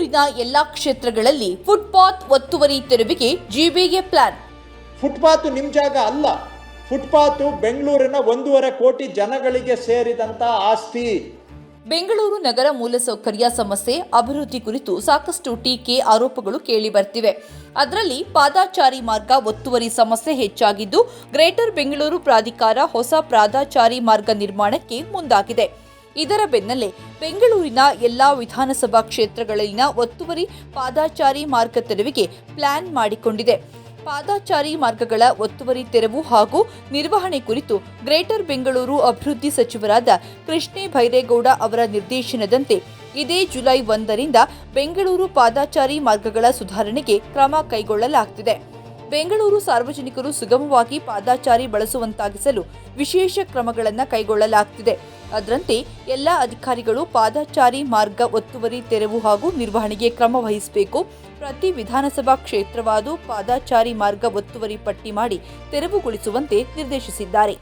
ಬೆಂಗಳೂರಿನ ಎಲ್ಲಾ ಕ್ಷೇತ್ರಗಳಲ್ಲಿ ಫುಟ್ಪಾತ್ ಒತ್ತುವರಿ ತೆರವಿಗೆ ಜಿಬಿಗೆ ಪ್ಲಾನ್. ಫುಟ್ಪಾತ್ ನಿಮ್ಮ ಜಾಗ ಅಲ್ಲ. ಫುಟ್ಪಾತ್ ಬೆಂಗಳೂರಿನ 1.5 ಕೋಟಿ ಜನಗಳಿಗೆ ಸೇರಿದಂತ ಆಸ್ತಿ. ಬೆಂಗಳೂರು ನಗರ ಮೂಲಸೌಕರ್ಯ ಸಮಸ್ಯೆ ಅಭಿವೃದ್ಧಿ ಕುರಿತು ಸಾಕಷ್ಟು ಟೀಕೆ ಆರೋಪಗಳು ಕೇಳಿ ಬರ್ತಿವೆ. ಅದರಲ್ಲಿ ಪಾದಚಾರಿ ಮಾರ್ಗ ಒತ್ತುವರಿ ಸಮಸ್ಯೆ ಹೆಚ್ಚಾಗಿದ್ದು, ಗ್ರೇಟರ್ ಬೆಂಗಳೂರು ಪ್ರಾಧಿಕಾರ ಹೊಸ ಪಾದಚಾರಿ ಮಾರ್ಗ ನಿರ್ಮಾಣಕ್ಕೆ ಮುಂದಾಗಿದೆ. ಇದರ ಬೆನ್ನಲ್ಲೇ ಬೆಂಗಳೂರಿನ ಎಲ್ಲಾ ವಿಧಾನಸಭಾ ಕ್ಷೇತ್ರಗಳಲ್ಲಿನ ಒತ್ತುವರಿ ಪಾದಚಾರಿ ಮಾರ್ಗ ತೆರವಿಗೆ ಪ್ಲಾನ್ ಮಾಡಿಕೊಂಡಿದೆ. ಪಾದಚಾರಿ ಮಾರ್ಗಗಳ ಒತ್ತುವರಿ ತೆರವು ಹಾಗೂ ನಿರ್ವಹಣೆ ಕುರಿತು ಗ್ರೇಟರ್ ಬೆಂಗಳೂರು ಅಭಿವೃದ್ಧಿ ಸಚಿವರಾದ ಕೃಷ್ಣ ಬೈರೇಗೌಡ ಅವರ ನಿರ್ದೇಶನದಂತೆ ಇದೇ ಜುಲೈ 1ರಿಂದ ಬೆಂಗಳೂರು ಪಾದಚಾರಿ ಮಾರ್ಗಗಳ ಸುಧಾರಣೆಗೆ ಕ್ರಮ ಕೈಗೊಳ್ಳಲಾಗುತ್ತಿದೆ. ಬೆಂಗಳೂರು ಸಾರ್ವಜನಿಕರು ಸುಗಮವಾಗಿ ಪಾದಚಾರಿ ಬಳಸುವಂತಾಗಿಸಲು ವಿಶೇಷ ಕ್ರಮಗಳನ್ನು ಕೈಗೊಳ್ಳಲಾಗುತ್ತಿದೆ. ಅದರಂತೆ ಎಲ್ಲ ಅಧಿಕಾರಿಗಳು ಪಾದಚಾರಿ ಮಾರ್ಗ ಒತ್ತುವರಿ ತೆರವು ಹಾಗೂ ನಿರ್ವಹಣೆಗೆ ಕ್ರಮ ವಹಿಸಬೇಕು. ಪ್ರತಿ ವಿಧಾನಸಭಾ ಕ್ಷೇತ್ರವಾರು ಪಾದಚಾರಿ ಮಾರ್ಗ ಒತ್ತುವರಿ ಪಟ್ಟಿ ಮಾಡಿ ತೆರವುಗೊಳಿಸುವಂತೆ ನಿರ್ದೇಶಿಸಿದ್ದಾರೆ.